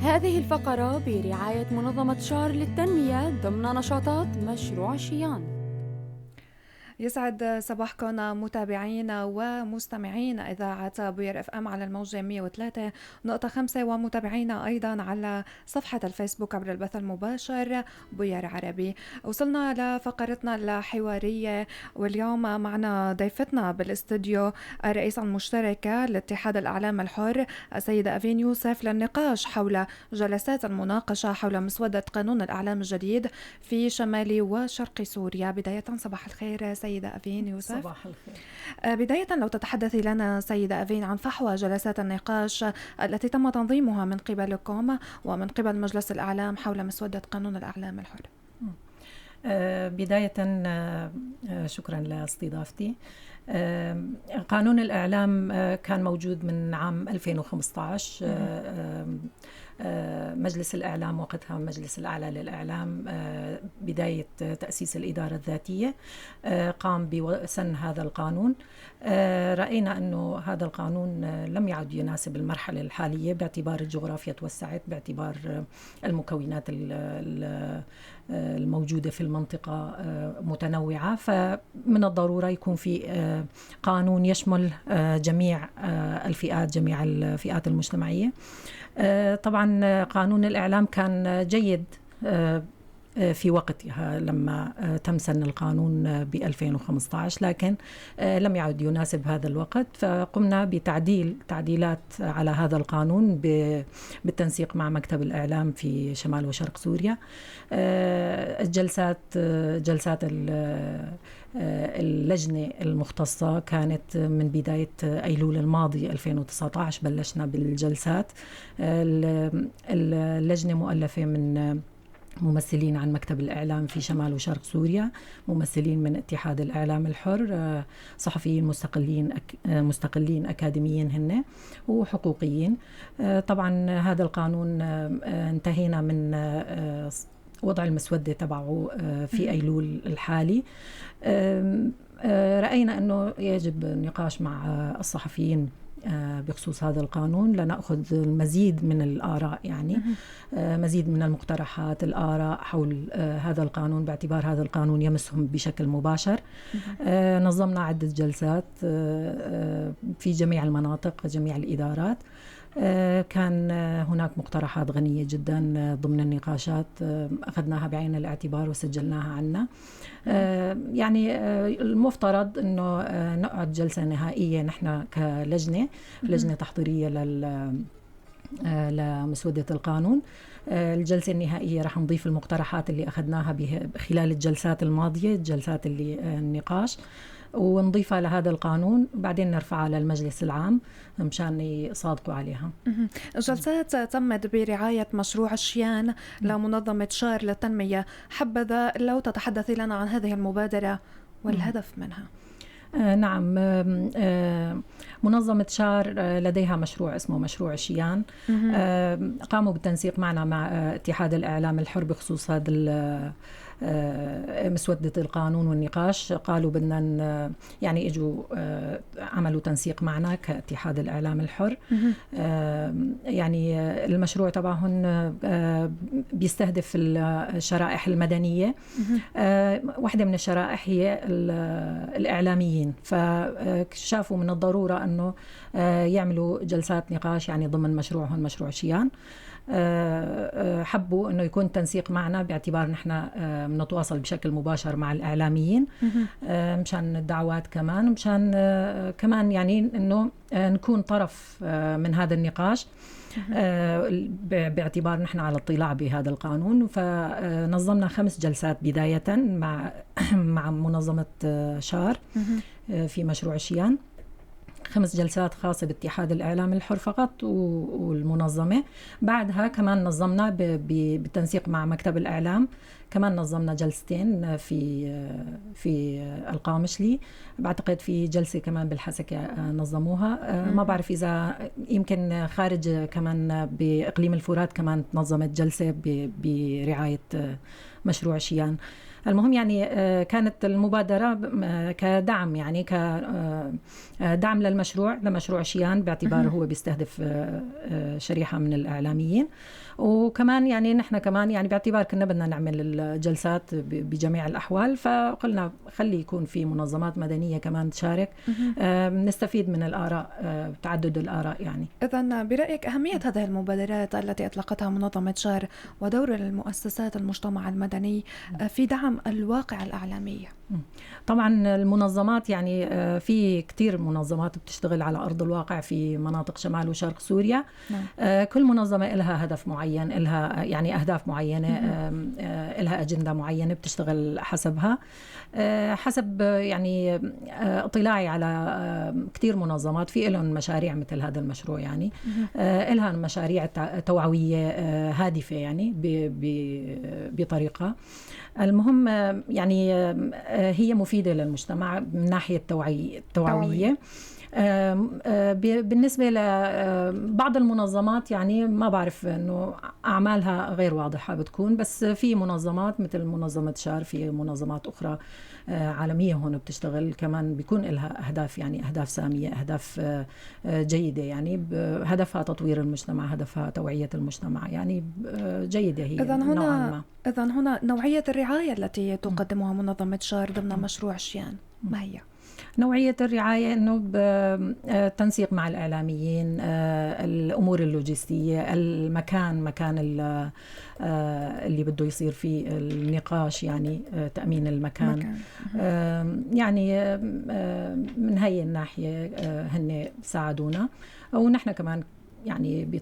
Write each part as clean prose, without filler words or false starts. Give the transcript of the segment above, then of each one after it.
هذه الفقرة برعاية منظمة شار للتنمية ضمن نشاطات مشروع شيان. يسعد صباحكم متابعينا ومستمعين إذاعة بوير اف ام على الموجة 103.5 ومتابعينا أيضا على صفحة الفيسبوك عبر البث المباشر بوير عربي. وصلنا لفقرتنا الحوارية، واليوم معنا ضيفتنا بالاستوديو الرئيسة المشتركة لاتحاد الإعلام الحر السيدة أفين يوسف للنقاش حول جلسات المناقشة حول مسودة قانون الإعلام الجديد في شمال وشرق سوريا. بداية صباح الخير سيدة أفين يوسف. صباح الخير. بداية لو تتحدثي لنا سيدة أفين عن فحوى جلسات النقاش التي تم تنظيمها من قبلكم ومن قبل مجلس الإعلام حول مسودة قانون الإعلام الحر. بداية شكرا لاستضافتي. قانون الإعلام كان موجود من عام 2015. مجلس الإعلام وقتها مجلس الأعلى للإعلام بداية تأسيس الإدارة الذاتية قام بسن هذا القانون. رأينا أنه هذا القانون لم يعد يناسب المرحلة الحالية باعتبار الجغرافيا توسعت، باعتبار المكونات الموجودة في المنطقة متنوعة، فمن الضرورة يكون في قانون يشمل جميع الفئات، جميع الفئات المجتمعية. طبعا قانون الإعلام كان جيد في وقتها لما تم سن القانون ب 2015، لكن لم يعد يناسب هذا الوقت، فقمنا تعديلات على هذا القانون بالتنسيق مع مكتب الإعلام في شمال وشرق سوريا. جلسات اللجنة المختصة كانت من بداية أيلول الماضي 2019 بلشنا بالجلسات. اللجنة مؤلفة من ممثلين عن مكتب الإعلام في شمال وشرق سوريا، ممثلين من اتحاد الإعلام الحر، صحفيين مستقلين أكاديميين هن وحقوقيين. طبعا هذا القانون انتهينا من وضع المسودة تبعه في أيلول الحالي. رأينا أنه يجب النقاش مع الصحفيين بخصوص هذا القانون لنأخذ المزيد من الآراء، يعني مزيد من المقترحات، الآراء حول هذا القانون باعتبار هذا القانون يمسهم بشكل مباشر. نظمنا عدة جلسات في جميع المناطق، جميع الإدارات. كان هناك مقترحات غنية جدا ضمن النقاشات أخذناها بعين الاعتبار وسجلناها عنا. يعني المفترض أنه نقعد جلسة نهائية نحن كلجنة تحضيرية لمسودة القانون. الجلسة النهائية رح نضيف المقترحات اللي أخذناها خلال الجلسات الماضية، الجلسات اللي النقاش، ونضيفها لهذا القانون، بعدين نرفعها للمجلس العام مشان يصادقوا عليها. الجلسات تمت برعاية مشروع الشيان لمنظمة شار للتنمية. حبذا لو تتحدثي لنا عن هذه المبادرة والهدف منها. نعم، منظمة شار لديها مشروع اسمه مشروع شيان. قاموا بالتنسيق معنا مع اتحاد الإعلام الحر بخصوص هذا مسودة القانون والنقاش. قالوا بدنا يعني اجوا عملوا تنسيق معنا كاتحاد الإعلام الحر. يعني المشروع تبعهم بيستهدف الشرائح المدنية. واحدة من الشرائح هي الإعلاميين، فشافوا من الضرورة أنه يعملوا جلسات نقاش يعني ضمن مشروعهم مشروع شيان. حبوا أنه يكون تنسيق معنا باعتبار نحن بنتواصل بشكل مباشر مع الإعلاميين مشان الدعوات كمان، مشان كمان يعني أنه نكون طرف من هذا النقاش باعتبار نحن على اطلاع بهذا القانون. فنظمنا 5 جلسات بداية مع منظمة شار في مشروع شيان، 5 جلسات خاصة باتحاد الإعلام الحر فقط والمنظمة. بعدها كمان نظمنا بالتنسيق مع مكتب الإعلام، كمان نظمنا جلستين في القامشلي. بعتقد في جلسة كمان بالحسكة نظموها. ما بعرف إذا يمكن خارج كمان بإقليم الفرات كمان نظمت جلسة برعاية مشروع شيان. المهم يعني كانت المبادرة كدعم، يعني كدعم لمشروع شيان، باعتباره هو بيستهدف شريحة من الإعلاميين. وكمان يعني نحن كمان يعني باعتبار كنا بدنا نعمل الجلسات بجميع الأحوال، فقلنا خلي يكون في منظمات مدنية كمان تشارك، نستفيد من الآراء، تعدد الآراء يعني. إذن برأيك أهمية هذه المبادرات التي أطلقتها منظمة شار ودور المؤسسات المجتمع المدني في دعم الواقع الإعلامي؟ طبعا المنظمات يعني في كتير منظمات بتشتغل على أرض الواقع في مناطق شمال وشرق سوريا. كل منظمة إلها هدف معين، إلها يعني أهداف معينة، إلها أجندة معينة بتشتغل حسبها. حسب يعني اطلاعي على كتير منظمات في لهم مشاريع مثل هذا المشروع، يعني إلها مشاريع توعوية هادفة يعني بطريقة. المهم يعني هي مفيدة للمجتمع من ناحية التوعوية. بالنسبة لبعض المنظمات يعني ما بعرف أنه أعمالها غير واضحة بتكون، بس في منظمات مثل منظمة شار، في منظمات أخرى عالمية هون بتشتغل كمان بيكون لها أهداف، يعني أهداف سامية، أهداف جيدة، يعني هدفها تطوير المجتمع، هدفها توعية المجتمع، يعني جيدة هي نوعا ما. إذن هنا نوعية الرعاية التي تقدمها منظمة شار ضمن مشروع شيان ما هي؟ نوعية الرعاية أنه بالتنسيق مع الإعلاميين، الأمور اللوجستية، مكان اللي بده يصير فيه النقاش، يعني تأمين المكان. يعني من هاي الناحية هن ساعدونا. ونحن كمان يعني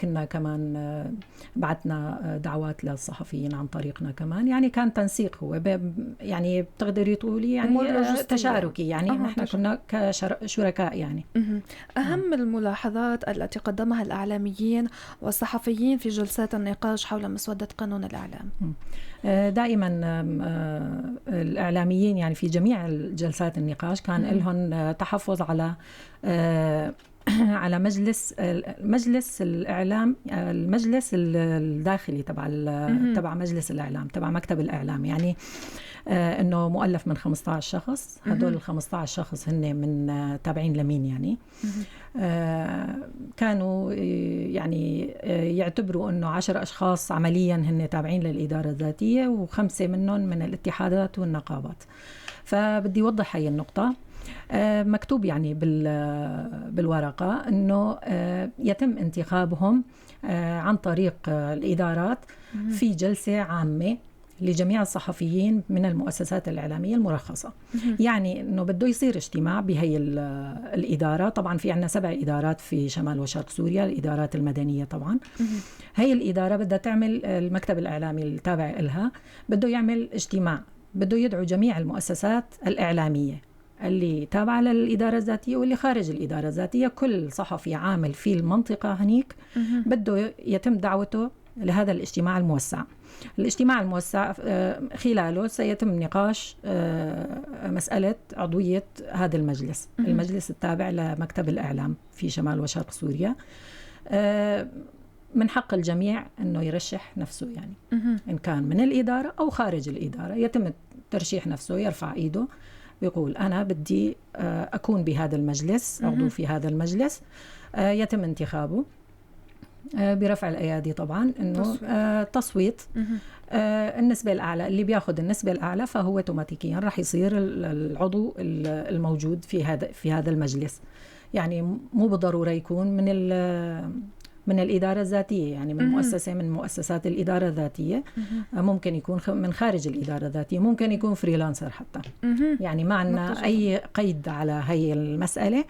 كنا كمان بعتنا دعوات للصحفيين عن طريقنا كمان، يعني كان تنسيق، هو يعني بتقدري تقولي يعني تشاركي، يعني نحن كنا كشركاء يعني. أهم الملاحظات التي قدمها الإعلاميين والصحفيين في جلسات النقاش حول مسودة قانون الإعلام؟ دائما الإعلاميين يعني في جميع جلسات النقاش كان لهم تحفظ على مجلس الإعلام، المجلس الداخلي تبع مجلس الإعلام، تبع مكتب الإعلام، يعني إنه مؤلف من 15 شخص. هدول ال 15 شخص هن من تابعين لمين يعني. كانوا يعني يعتبروا إنه 10 أشخاص عمليا هن تابعين للإدارة الذاتية، و5 منهم من الاتحادات والنقابات. فبدي أوضح هاي النقطة. مكتوب يعني بالورقة أنه يتم انتخابهم عن طريق الإدارات في جلسة عامة لجميع الصحفيين من المؤسسات الإعلامية المرخصة. يعني أنه بده يصير اجتماع بهي الإدارة. طبعا في عنا 7 إدارات في شمال وشرق سوريا، الإدارات المدنية طبعا. هي الإدارة بدها تعمل، المكتب الإعلامي التابع لها بده يعمل اجتماع، بده يدعو جميع المؤسسات الإعلامية اللي تابعة للإدارة الذاتية واللي خارج الإدارة الذاتية. كل صحفي عامل في المنطقة هنيك بده يتم دعوته لهذا الاجتماع الموسع. الاجتماع الموسع خلاله سيتم نقاش مسألة عضوية هذا المجلس التابع لمكتب الإعلام في شمال وشرق سوريا. من حق الجميع أنه يرشح نفسه، يعني إن كان من الإدارة أو خارج الإدارة يتم ترشيح نفسه، يرفع إيده بيقول أنا بدي أكون بهذا المجلس، عضو في هذا المجلس. يتم انتخابه برفع الأيادي طبعا، إنه تصويت. النسبة الأعلى، اللي بياخد النسبة الأعلى فهو اوتوماتيكيا راح يصير العضو الموجود في هذا المجلس. يعني مو بالضرورة يكون من الإدارة الذاتية، يعني من مؤسسة من مؤسسات الإدارة الذاتية. ممكن يكون من خارج الإدارة الذاتية، ممكن يكون فريلانسر حتى. يعني ما عنا أي قيد على هي المسألة.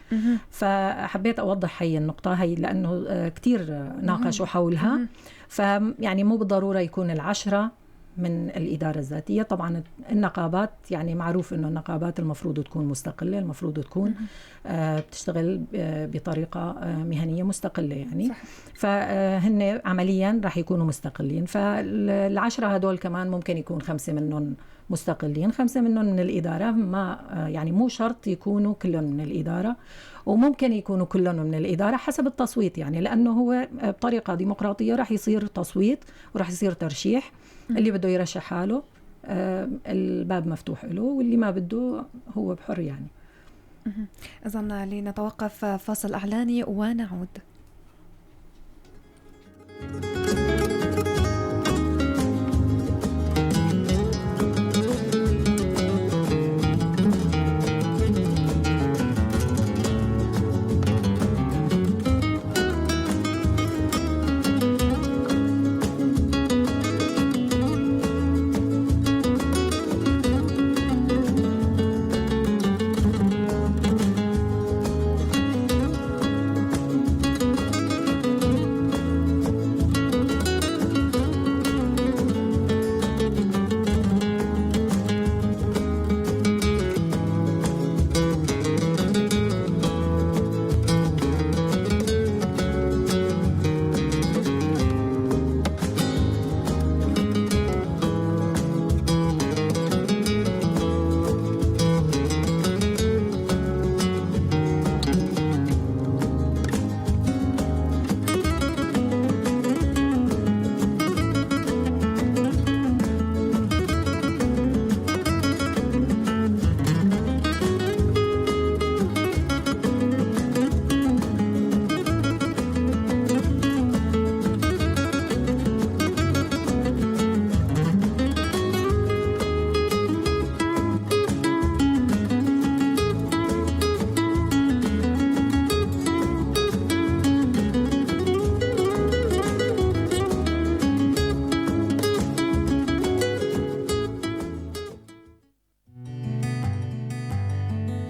فحبيت أوضح هي النقطة هي لأنه كتير ناقشوا حولها. فيعني مو بالضرورة يكون 10 من الإدارة الذاتية. طبعا النقابات يعني معروف إنه النقابات المفروض تكون مستقلة، المفروض تكون بتشتغل بطريقة مهنية مستقلة يعني. فهن عمليا راح يكونوا مستقلين. فال10 هدول كمان ممكن يكون 5 منهم مستقلين، 5 منهم من الإدارة. ما يعني مو شرط يكونوا كلهم من الإدارة، وممكن يكونوا كلهم من الإدارة حسب التصويت، يعني لأنه هو بطريقة ديمقراطية راح يصير تصويت وراح يصير ترشيح. اللي بده يرشح حاله الباب مفتوح له، واللي ما بده هو بحر يعني. إذن لنتوقف فاصل إعلاني ونعود.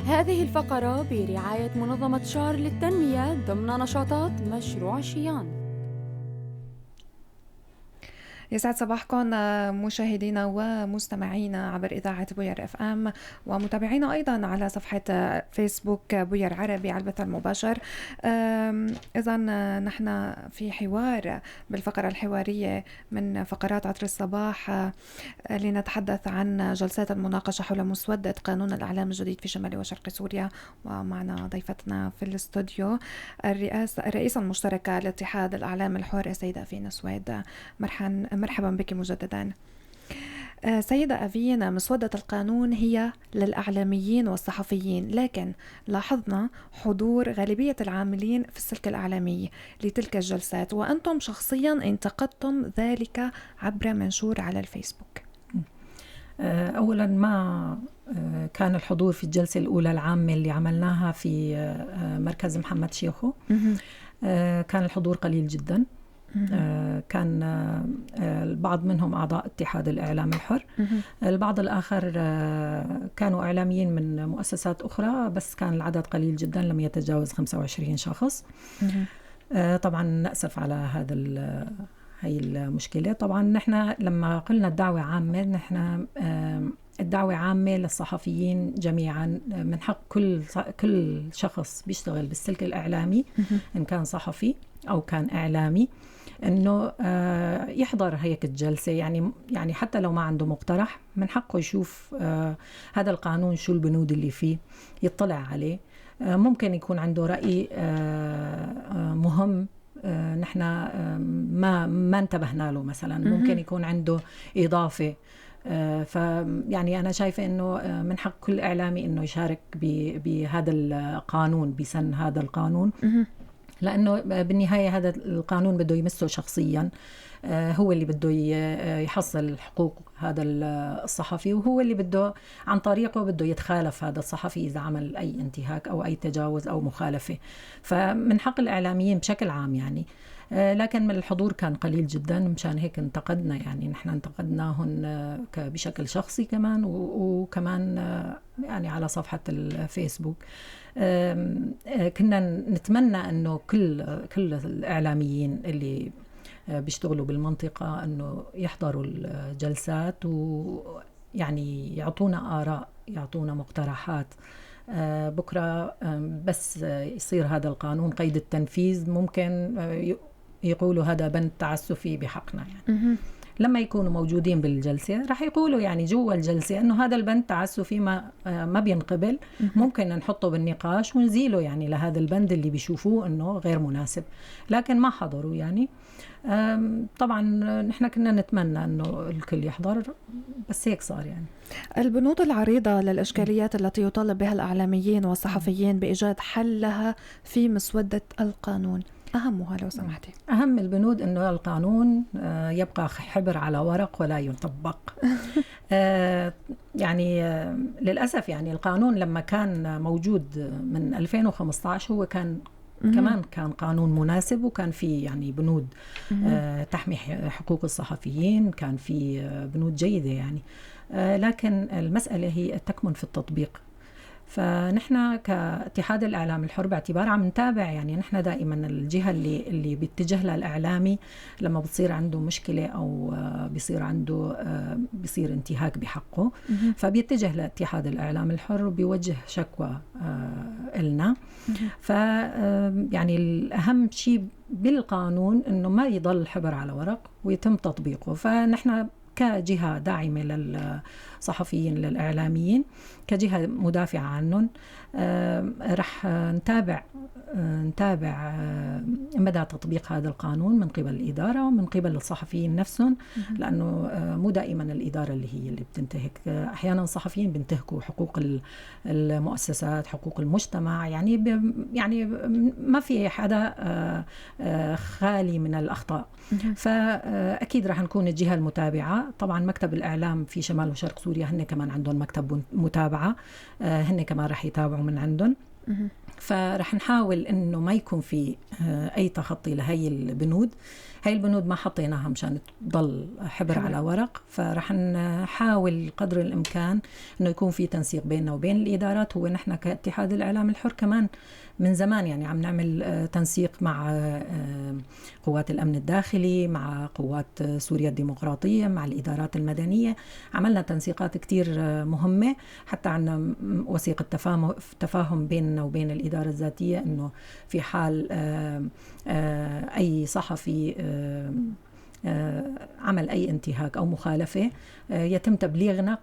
هذه الفقرة برعاية منظمة شار للتنمية ضمن نشاطات مشروع شيان. يسعد صباحكم مشاهدينا ومستمعينا عبر إذاعة بوير اف ام، ومتابعينا أيضا على صفحة فيسبوك بوير عربي على البث المباشر. إذا نحن في حوار بالفقرة الحوارية من فقرات عطر الصباح لنتحدث عن جلسات المناقشة حول مسودة قانون الإعلام الجديد في شمال وشرق سوريا. ومعنا ضيفتنا في الاستوديو الرئيسة المشتركة لاتحاد الإعلام الحر السيدة أفين سويد. مرحبا بك مجددا. سيدة أفين، مسودة القانون هي للإعلاميين والصحفيين، لكن لاحظنا حضور غالبية العاملين في السلك الإعلامي لتلك الجلسات، وأنتم شخصيا انتقدتم ذلك عبر منشور على الفيسبوك. أولا ما كان الحضور في الجلسة الأولى العامة اللي عملناها في مركز محمد شيخو، كان الحضور قليل جدا. كان البعض منهم أعضاء اتحاد الإعلام الحر، البعض الآخر كانوا إعلاميين من مؤسسات أخرى، بس كان العدد قليل جدا، لم يتجاوز 25 شخص. طبعا نأسف على هاي المشكلة. طبعا نحن لما قلنا الدعوة عامة، نحن الدعوة عامة للصحفيين جميعا، من حق كل شخص بيشتغل بالسلك الإعلامي إن كان صحفي أو كان إعلامي إنه يحضر هيك الجلسة. يعني حتى لو ما عنده مقترح، من حقه يشوف هذا القانون شو البنود اللي فيه، يطلع عليه. ممكن يكون عنده رأي مهم نحن ما انتبهنا له، مثلا ممكن يكون عنده إضافة. فيعني أنا شايفة إنه من حق كل إعلامي إنه يشارك بهذا القانون، بسن هذا القانون، لأنه بالنهاية هذا القانون بده يمسه شخصيا، هو اللي بده يحصل حقوق هذا الصحفي، وهو اللي بده عن طريقه بده يتخالف هذا الصحفي إذا عمل أي انتهاك أو أي تجاوز أو مخالفة. فمن حق الإعلاميين بشكل عام يعني. لكن من الحضور كان قليل جدا، مشان هيك انتقدنا، يعني نحن انتقدناهم بشكل شخصي كمان، وكمان يعني على صفحة الفيسبوك. كنا نتمنى انه كل الإعلاميين اللي بيشتغلوا بالمنطقة انه يحضروا الجلسات، ويعني يعطونا آراء، يعطونا مقترحات. بكرة بس يصير هذا القانون قيد التنفيذ، ممكن يقولوا هذا بند تعسفي بحقنا يعني. لما يكونوا موجودين بالجلسة رح يقولوا يعني جوا الجلسة إنه هذا البند تعسفي ما بينقبل، ممكن نحطه بالنقاش ونزيله يعني لهذا البند اللي بيشوفوه إنه غير مناسب، لكن ما حضروا يعني. طبعا نحن كنا نتمنى إنه الكل يحضر، بس هيك صار يعني. البنود العريضة للإشكاليات التي يطالب بها الإعلاميين والصحفيين بإيجاد حل لها في مسودة القانون، أهمها لو سمحتي. أهم البنود أنه القانون يبقى حبر على ورق ولا يطبق. يعني للأسف يعني القانون لما كان موجود من 2015 هو كمان كان قانون مناسب، وكان في يعني بنود تحمي حقوق الصحفيين، كان في بنود جيدة يعني. لكن المسألة هي تكمن في التطبيق. فنحن كاتحاد الإعلام الحر باعتبار عم نتابع يعني نحن دائما الجهة اللي بيتجه لها الإعلامي لما بتصير عنده مشكلة أو بيصير انتهاك بحقه، فبيتجه لاتحاد الإعلام الحر وبيوجه شكوى إلنا. يعني الأهم شيء بالقانون إنه ما يضل حبر على ورق ويتم تطبيقه. فنحن كجهة داعمة للصحفيين للإعلاميين، كجهة مدافعة عنهم، رح نتابع مدى تطبيق هذا القانون من قبل الإدارة ومن قبل الصحفيين نفسهم، لأنه مو دائما الإدارة اللي بتنتهك، أحيانا الصحفيين بينتهكوا حقوق المؤسسات، حقوق المجتمع، يعني ما في حدا خالي من الأخطاء. فأكيد رح نكون الجهة المتابعة. طبعا مكتب الإعلام في شمال وشرق سوريا هن كمان عندهم مكتب متابعة، هن كمان رح يتابعوا من عندهم. فرح نحاول انه ما يكون في اي تخطي لهي البنود. هاي البنود ما حطيناها مشان تضل حبر على ورق، فرح نحاول قدر الامكان انه يكون في تنسيق بيننا وبين الادارات. هو نحن كاتحاد الاعلام الحر كمان من زمان يعني عم نعمل تنسيق مع قوات الامن الداخلي، مع قوات سوريا الديمقراطيه، مع الادارات المدنيه. عملنا تنسيقات كتير مهمه، حتى عنا وثيقه تفاهم بيننا وبين الاداره الذاتيه انه في حال اي صحفي عمل اي انتهاك او مخالفه يتم تبليغنا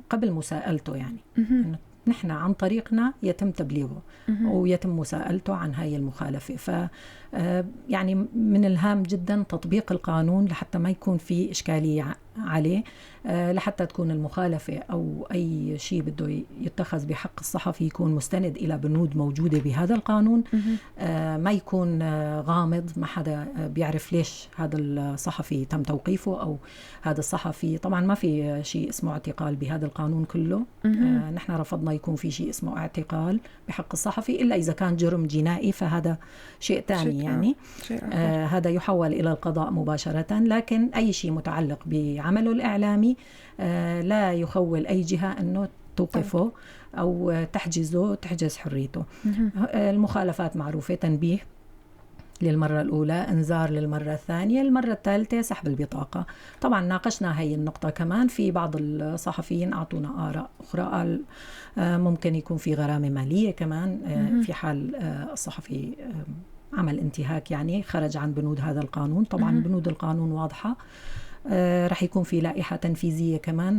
قبل مساءلته، يعني نحن عن طريقنا يتم تبليغه ويتم مساءلته عن هاي المخالفة. يعني من الهام جدا تطبيق القانون لحتى ما يكون في إشكالية عليه، لحتى تكون المخالفة أو أي شيء بده يتخذ بحق الصحفي يكون مستند إلى بنود موجودة بهذا القانون، ما يكون غامض، ما حدا بيعرف ليش هذا الصحفي تم توقيفه أو هذا الصحفي. طبعا ما في شيء اسمه اعتقال بهذا القانون كله، نحن رفضنا يكون في شيء اسمه اعتقال بحق الصحفي إلا إذا كان جرم جنائي، فهذا شيء تاني يعني هذا يحول إلى القضاء مباشرة. لكن أي شيء متعلق بعمله الإعلامي لا يخول أي جهة أنه توقفه أو تحجز حريته. المخالفات معروفة: تنبيه للمرة الأولى، إنذار للمرة الثانية، المرة الثالثة سحب البطاقة. طبعا ناقشنا هاي النقطة كمان، في بعض الصحفيين أعطونا آراء أخرى، قال ممكن يكون في غرامة مالية كمان في حال الصحفي عمل انتهاك يعني خرج عن بنود هذا القانون. طبعا بنود القانون واضحة، رح يكون في لائحة تنفيذية كمان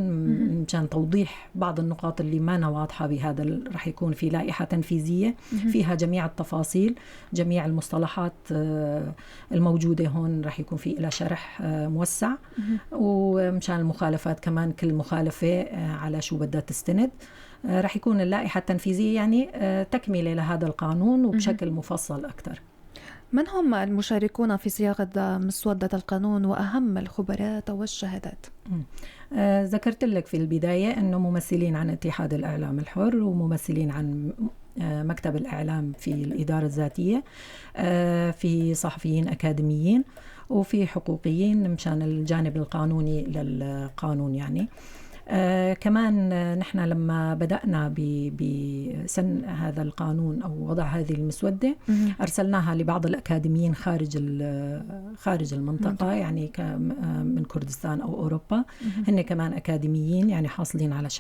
مشان توضيح بعض النقاط اللي ما واضحة بهذا. رح يكون في لائحة تنفيذية فيها جميع التفاصيل، جميع المصطلحات الموجودة هون رح يكون في إلى شرح موسع، ومشان المخالفات كمان كل مخالفة على شو بدها تستند. رح يكون اللائحة التنفيذية يعني تكملة لهذا القانون وبشكل مفصل أكثر. من هم المشاركون في صياغة مسودة القانون وأهم الخبراء والشهادات؟ ذكرت لك في البداية أنه ممثلين عن اتحاد الإعلام الحر وممثلين عن مكتب الإعلام في الإدارة الذاتية، في صحفيين أكاديميين، وفي حقوقيين مشان الجانب القانوني للقانون يعني. كمان نحن لما بدأنا بسن هذا القانون أو وضع هذه المسودة أرسلناها لبعض الأكاديميين خارج المنطقة، يعني من كردستان أو أوروبا. هن كمان أكاديميين يعني حاصلين على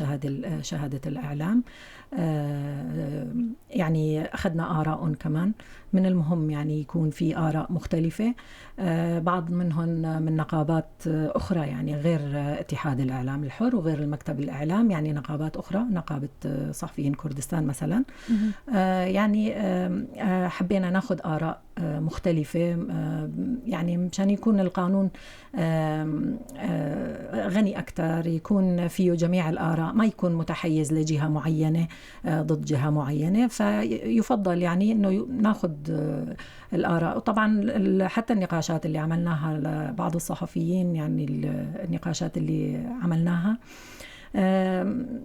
شهادة الإعلام. يعني أخذنا آراء كمان. من المهم يعني يكون في آراء مختلفة، بعض منهم من نقابات أخرى يعني غير اتحاد الإعلام الحر وغير المكتب الإعلام، يعني نقابات أخرى، نقابة صحفيين كردستان مثلا. يعني حبينا ناخذ آراء مختلفة، يعني مشان يكون القانون غني أكثر، يكون فيه جميع الآراء، ما يكون متحيز لجهة معينة ضد جهة معينة. فيفضل يعني أنه ناخذ الآراء. وطبعا حتى النقاشات اللي عملناها لبعض الصحفيين، يعني النقاشات اللي عملناها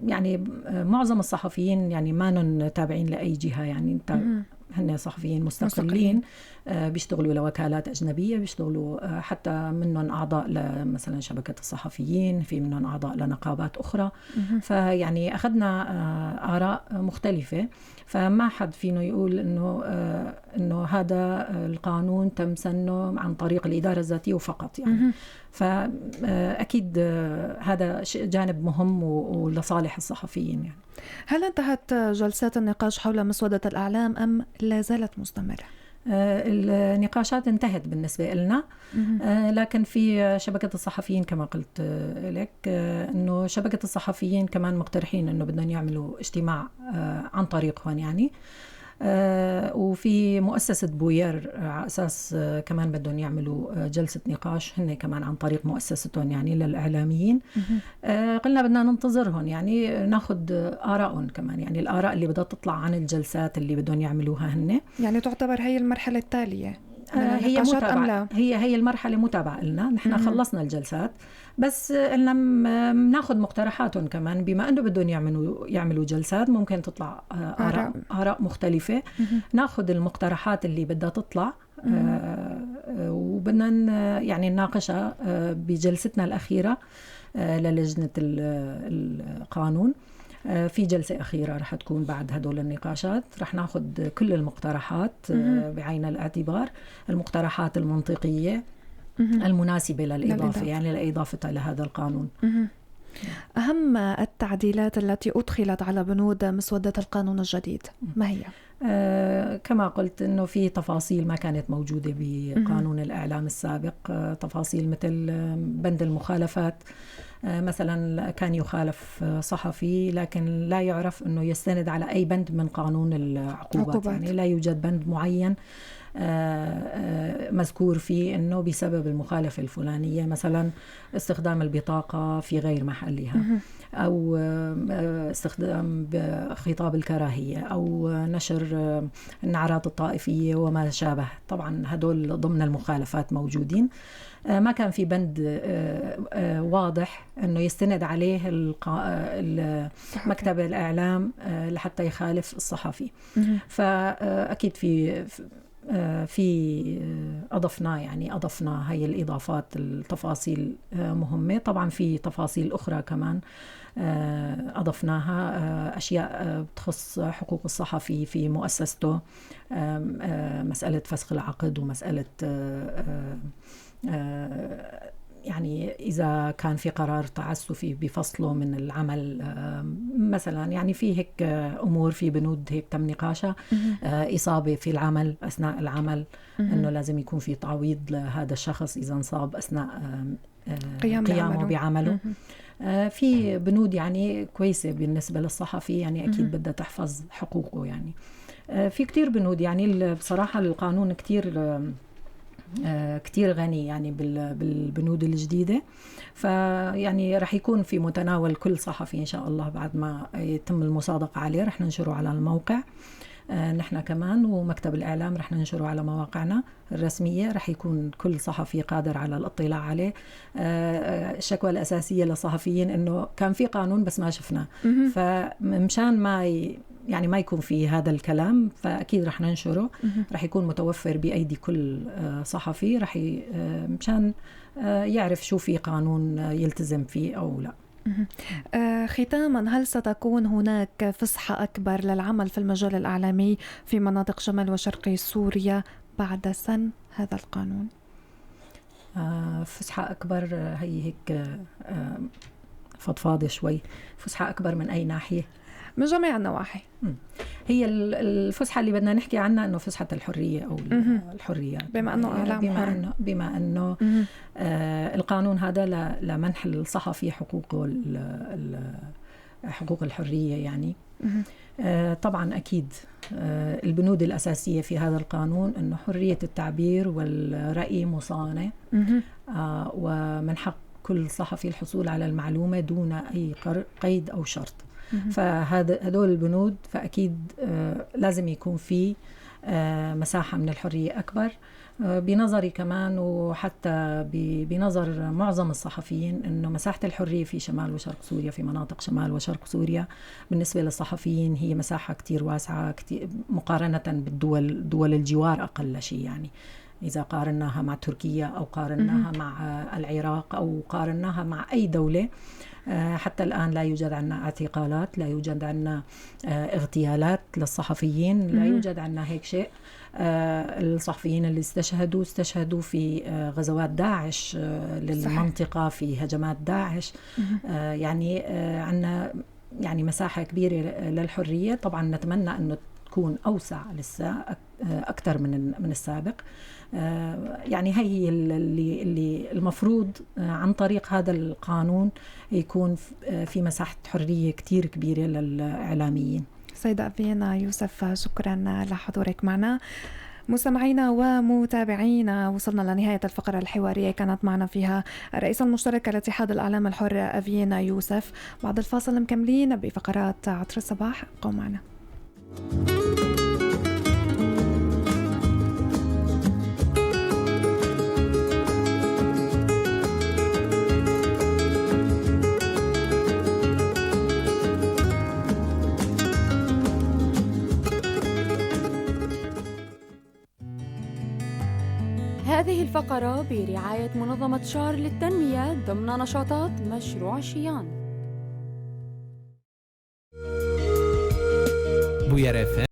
يعني معظم الصحفيين يعني ما تابعين لأي جهة، يعني هن صحفيين مستقلين بيشتغلوا لوكالات أجنبية، بيشتغلوا حتى منهم أعضاء مثلا شبكة الصحفيين، في منهم أعضاء لنقابات أخرى. فيعني أخذنا آراء مختلفة، فما حد فينا يقول إنه هذا القانون تم سنه عن طريق الإدارة الذاتية فقط يعني. فأكيد هذا جانب مهم ولصالح الصحفيين يعني. هل انتهت جلسات النقاش حول مسودة الإعلام أم لا زالت مستمرة؟ النقاشات انتهت بالنسبة لنا، لكن في شبكة الصحفيين كما قلت لك أنه شبكة الصحفيين كمان مقترحين أنه بدنا يعملوا اجتماع عن طريقهم يعني. وفي مؤسسة بوير على أساس كمان بدهم يعملوا جلسة نقاش هن كمان عن طريق مؤسستهم يعني للإعلاميين. قلنا بدنا ننتظرهم يعني ناخد آراءهم كمان، يعني الآراء اللي بدها تطلع عن الجلسات اللي بدهم يعملوها هن. يعني تعتبر هي المرحلة التالية هي متابعة، هي المرحلة متابعة لنا. نحن خلصنا الجلسات، بس قلنا ناخذ مقترحاتهم كمان، بما انه بدهم يعملوا جلسات ممكن تطلع آراء مختلفة. ناخذ المقترحات اللي بدها تطلع وبدنا يعني نناقشها بجلستنا الأخيرة للجنة القانون. في جلسة أخيرة رح تكون بعد هدول النقاشات، رح ناخد كل المقترحات بعين الاعتبار، المقترحات المنطقية المناسبة للإضافة يعني لإضافتها لهذا القانون. أهم التعديلات التي أدخلت على بنود مسودة القانون الجديد ما هي؟ كما قلت إنه في تفاصيل ما كانت موجودة بقانون الإعلام السابق، تفاصيل مثل بند المخالفات. مثلا كان يخالف صحفي لكن لا يعرف أنه يستند على أي بند من قانون العقوبات. يعني لا يوجد بند معين مذكور فيه أنه بسبب المخالفة الفلانية، مثلا استخدام البطاقة في غير محلها، أو استخدام خطاب الكراهية، أو نشر النعرات الطائفية وما شابه. طبعا هدول ضمن المخالفات موجودين. ما كان في بند واضح أنه يستند عليه مكتب الإعلام لحتى يخالف الصحفي. فأكيد في أضفنا هاي الإضافات، التفاصيل مهمة. طبعا في تفاصيل أخرى كمان أضفناها، أشياء تخص حقوق الصحفي في مؤسسته، مسألة فسخ العقد، ومسألة يعني إذا كان في قرار تعسفي بفصله من العمل مثلا. يعني في هيك أمور، في بنود هيك تم نقاشها. إصابة في العمل أثناء العمل، أنه لازم يكون في تعويض لهذا الشخص إذا انصاب أثناء قيامه بعمله. في بنود يعني كويسة بالنسبة للصحفي، يعني أكيد بدها تحفظ حقوقه. يعني في كتير بنود، يعني بصراحة القانون كتير غني يعني بالبنود الجديدة. فيعني رح يكون في متناول كل صحفي إن شاء الله. بعد ما يتم المصادقة عليه رح ننشره على الموقع نحن كمان، ومكتب الإعلام رح ننشره على مواقعنا الرسمية. رح يكون كل صحفي قادر على الاطلاع عليه. الشكوى الأساسية للصحفيين إنه كان في قانون بس ما شفناه، فمشان ما يكون في هذا الكلام، فأكيد رح ننشره. رح يكون متوفر بأيدي كل صحفي، مشان يعرف شو في قانون يلتزم فيه أو لا. ختاما، هل ستكون هناك فسحة أكبر للعمل في المجال الإعلامي في مناطق شمال وشرقي سوريا بعد سن هذا القانون؟ فسحة أكبر، هي هيك فضفاضة شوي. فسحة أكبر من أي ناحية؟ من جميع النواحي. هي الفسحة اللي بدنا نحكي عنها إنه فسحة الحرية أو الحريات، بما أنه إعلام حر. بما أنه القانون هذا لمنح الصحفي حقوقه، حقوق الحرية يعني. طبعا أكيد البنود الأساسية في هذا القانون أنه حرية التعبير والرأي مصانة، ومن حق كل صحفي الحصول على المعلومة دون أي قيد أو شرط. فهدول البنود فأكيد لازم يكون في مساحة من الحرية أكبر. بنظري كمان وحتى بنظر معظم الصحفيين أنه مساحة الحرية في شمال وشرق سوريا، في مناطق شمال وشرق سوريا بالنسبة للصحفيين هي مساحة كتير واسعة، كتير مقارنة دول الجوار أقل شيء. يعني إذا قارناها مع تركيا أو قارناها مع العراق أو قارناها مع أي دولة، حتى الآن لا يوجد عنا اعتقالات، لا يوجد عنا اغتيالات للصحفيين، لا يوجد عنا هيك شيء. الصحفيين اللي استشهدوا في غزوات داعش للمنطقة، في هجمات داعش. يعني عنا يعني مساحة كبيرة للحرية. طبعا نتمنى أنه تكون أوسع لسه أكثر من السابق. يعني هي اللي المفروض عن طريق هذا القانون يكون في مساحة حرية كتير كبيرة للإعلاميين. سيدة أفينا يوسف، شكرا لحضورك معنا. مستمعينا ومتابعينا، وصلنا لنهاية الفقرة الحوارية كانت معنا فيها الرئيس المشترك لاتحاد الإعلام الحر أفينا يوسف. بعد الفاصل مكملين بفقرات عطر الصباح، ابقوا معنا. هذه الفقرة برعاية منظمة شار للتنمية ضمن نشاطات مشروع شيان. بوير